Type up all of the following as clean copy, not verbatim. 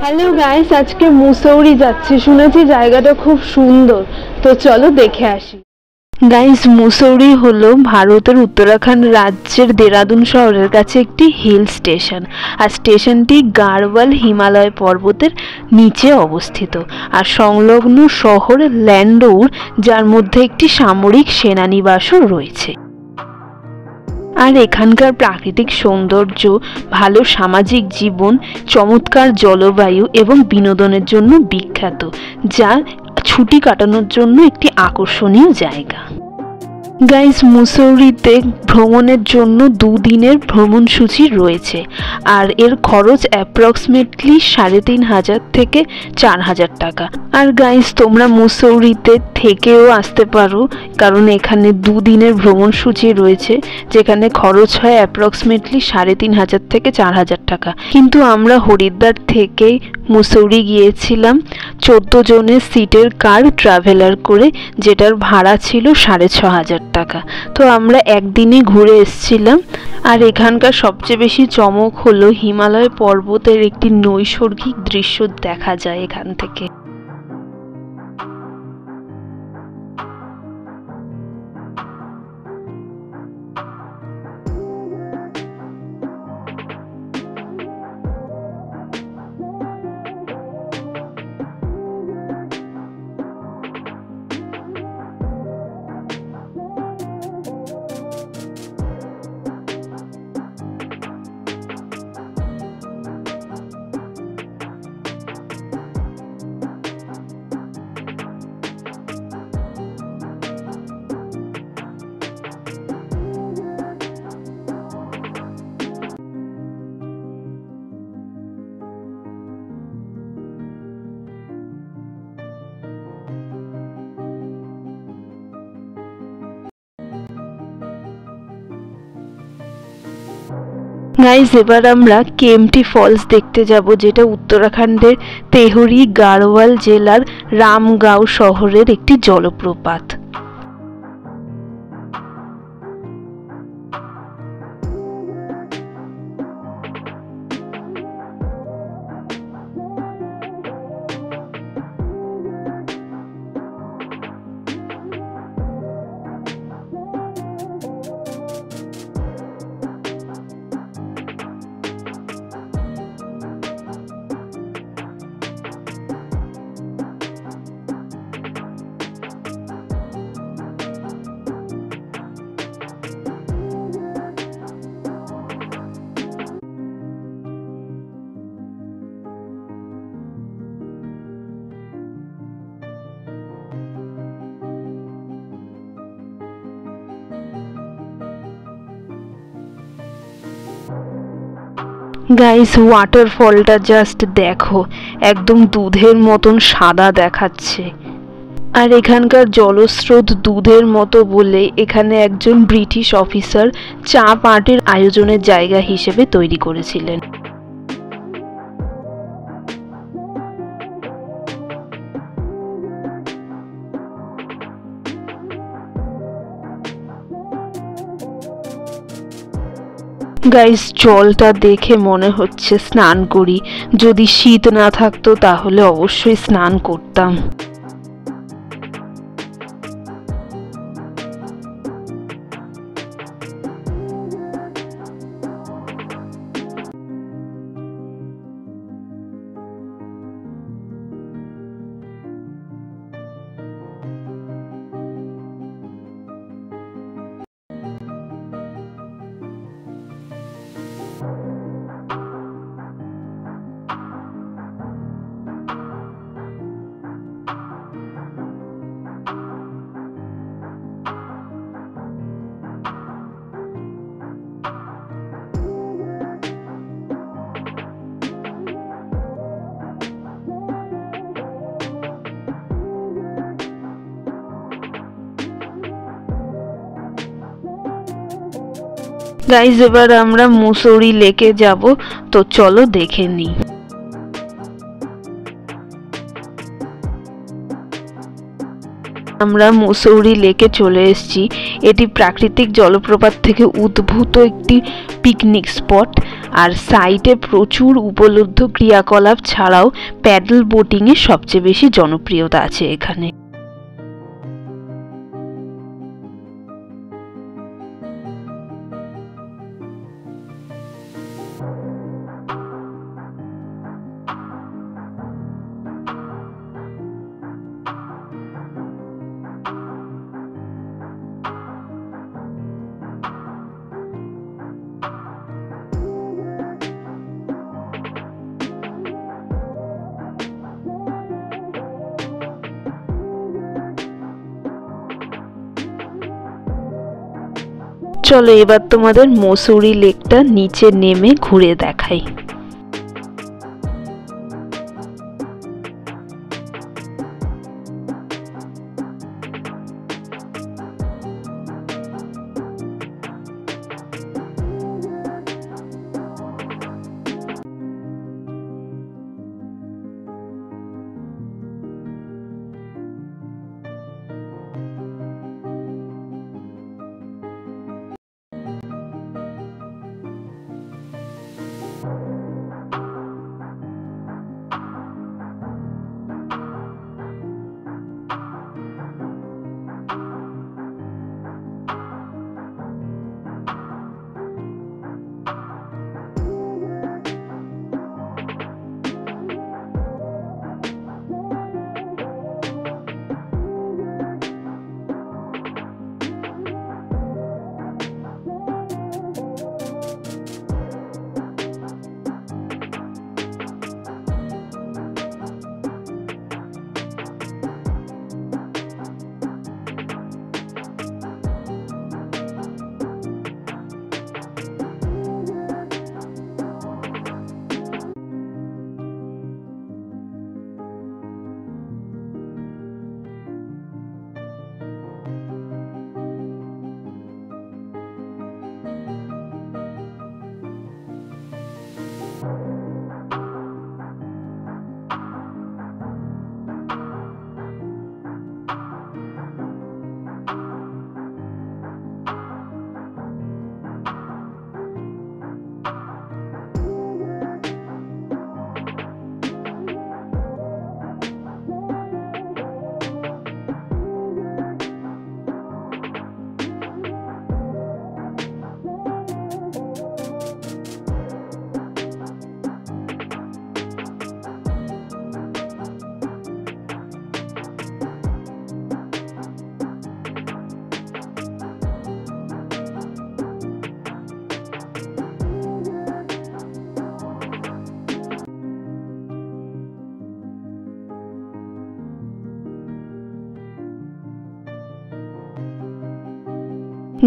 Hello guys, আজকে মুসৌরি যাচ্ছি। শুনেছি জায়গাটা খুব সুন্দর, তো চলো দেখে আসি। গাইস, মুসৌরি হলো ভারতের উত্তরাখণ্ড রাজ্যের দেরাদুন শহরের কাছে একটি হিল স্টেশন। আর স্টেশনটি গাড়ওয়াল হিমালয় পর্বতের নিচে অবস্থিত। আর সংলগ্ন শহর ল্যান্ডৌর, যার মধ্যে একটি সামরিক সেনানিবাসও রয়েছে। আর এখানকার প্রাকৃতিক সৌন্দর্য, ভালো সামাজিক জীবন, চমৎকার জলবায়ু এবং বিনোদনের জন্য বিখ্যাত, যা ছুটি কাটানোর জন্য একটি আকর্ষণীয় জায়গা। গাইস, মুসৌরিতে ভ্রমণের জন্য 2 দিনের ভ্রমণসূচি রয়েছে। আর এর খরচ অ্যাপ্রক্সিমেটলি 3500 থেকে 4000 টাকা। আর গাইস, তোমরা মুসৌরিতে থেকেও আসতে পারো, কারণ এখানে 2 দিনের ভ্রমণসূচি রয়েছে, যেখানে খরচ হয় অ্যাপ্রক্সিমেটলি 3500 থেকে 4000 টাকা। কিন্তু আমরা হরিদ্বার থেকে মুসৌরি গিয়েছিলাম 14 জনের সিটের কার ট্রাভেলার করে, যেটার ভাড়া ছিল 6500 টাকা। তো আমরা একদিনই ঘুরে এসেছিলাম। আর এখানকার সবচেয়ে বেশি চমক হলো হিমালয় পর্বতের একটি নৈসর্গিক দৃশ্য দেখা যায় এখান থেকে। গাইস, এবার আমরা কেম্পটি ফলস দেখতে যাব, যেটা উত্তরাখণ্ডের তেহরি গাড়ওয়াল জেলার রামগাঁও শহরের একটি জলপ্রপাত। গাইস, ওয়াটারফলটা জাস্ট দেখো, একদম দুধের মতন সাদা দেখাচ্ছে। আর এখানকার জলস্রোত দুধের মতো বলে এখানে একজন ব্রিটিশ অফিসার চা পার্টির আয়োজনের জায়গা হিসেবে তৈরি করেছিলেন। গাইস, জলটা দেখে মনে হচ্ছে স্নান করি। যদি শীত না থাকতো তাহলে অবশ্যই স্নান করতাম। গাইস, এবার আমরা মুসৌরি লেকে যাব, তো চলো দেখে নিই। আমরা মুসৌরি লেকে চলে এসেছি। এটি প্রাকৃতিক জলপ্রপাত থেকে উদ্ভূত একটি পিকনিক স্পট, আর সাইটে প্রচুর উপলব্ধ ক্রিয়াকলাপ ছাড়াও প্যাডেল বোটিংয়ের সবচেয়ে বেশি জনপ্রিয়তা আছে এখানে। চলো এবার তোমাদের মুসৌরি লেকটা নিচে নেমে ঘুরে দেখাই।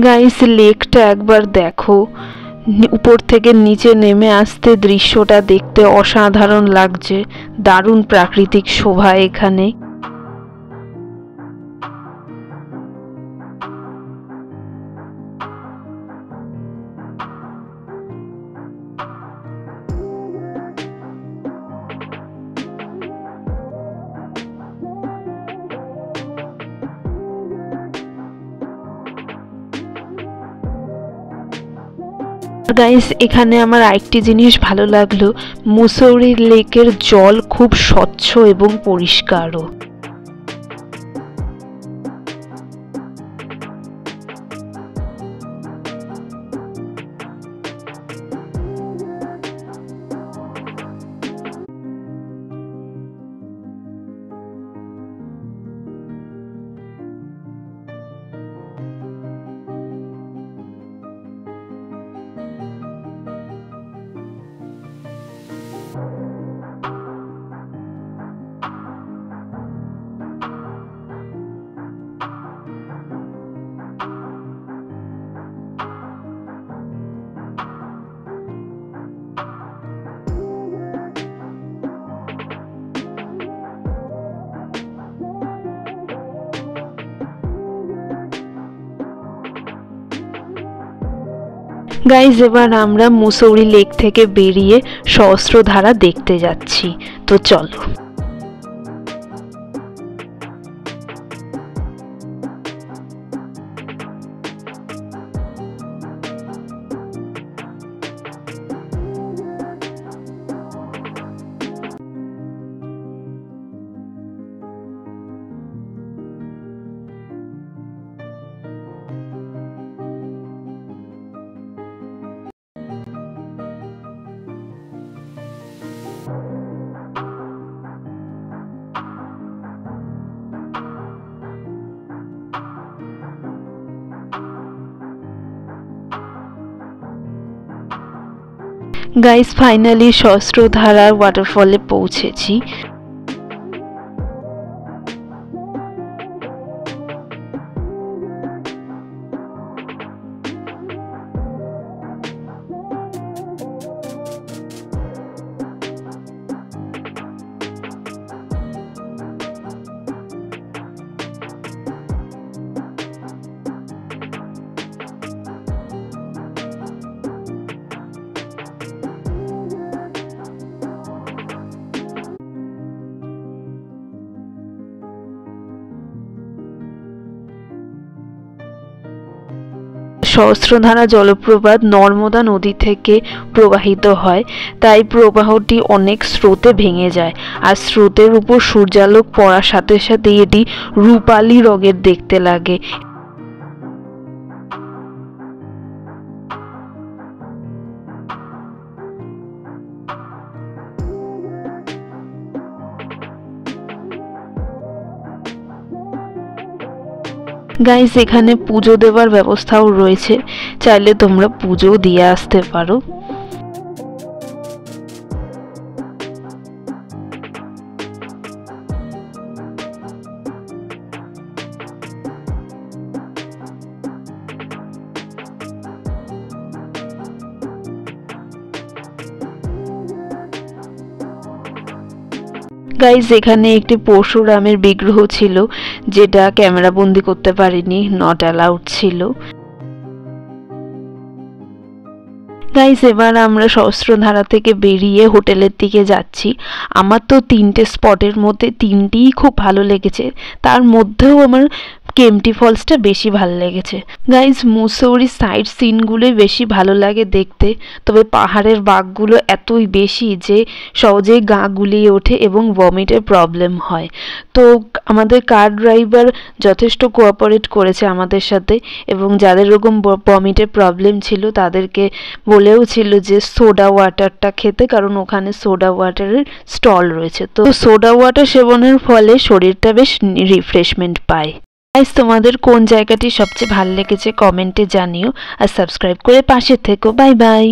গাইস লেকটা একবার দেখো, উপর থেকে নিচে নেমে আসতে দৃশ্যটা দেখতে অসাধারণ লাগছে। দারুণ প্রাকৃতিক শোভা এখানে। গাইস এখানে আমার আরেকটি জিনিস ভালো লাগলো, মুসৌরি লেকের জল খুব স্বচ্ছ এবং পরিষ্কারও। গাইজ এবার আমরা মুসৌরি লেক থেকে বেরিয়ে সহস্রধারা দেখতে যাচ্ছি, তো চলো। গাইস ফাইনালি সহস্রধারা ওয়াটারফলে পৌঁছেছি। সহস্রধারা জলপ্রপাত নর্মদা নদী থেকে প্রবাহিত হয়, তাই প্রবাহটি অনেক স্রোতে ভেঙে যায়, আর স্রোতের উপর সূর্যালোক পড়ার সাথে সাথে এটি রূপালী রঙের দেখতে লাগে। গাইস এখানে পুজো দেওয়ার ব্যবস্থাও রয়েছে, চাইলে তোমরা পুজো দিয়ে আসতে পারো। গাইস এখানে একটি পরশুরামের বিগ্রহ ছিল, যেটা ক্যামেরা বন্দি করতে পারিনি, নট অ্যালাউড ছিল। গাইস এবার আমরা সহস্রধারা থেকে বেরিয়ে হোটেলের দিকে যাচ্ছি। আমার তো 3টে স্পটের মধ্যে 3টিই খুব ভালো লেগেছে, তার মধ্যেও আমার কেম্পটি ফলসটা বেশি ভালো লেগেছে। গাইস মুসৌরি সাইড সিনগুলোই বেশি ভালো লাগে দেখতে, তবে পাহাড়ের বাঘগুলো এতই বেশি যে সহজেই গা গুলিয়ে ওঠে এবং ভমিটের প্রবলেম হয়। তো আমাদের কার ড্রাইভার যথেষ্ট কোঅপারেট করেছে আমাদের সাথে, এবং যাদের এরকম ভমিটের প্রবলেম ছিল তাদেরকে বলেও ছিল যে সোডা ওয়াটারটা খেতে, কারণ ওখানে সোডা ওয়াটারের স্টল রয়েছে। তো সোডা ওয়াটার সেবনের ফলে শরীরটা বেশ রিফ্রেশমেন্ট পায়। গাইস তোমাদের কোন জায়গাটি সবচেয়ে ভালো লেগেছে কমেন্টে জানিও, আর সাবস্ক্রাইব করে পাশে থেকো। Bye bye.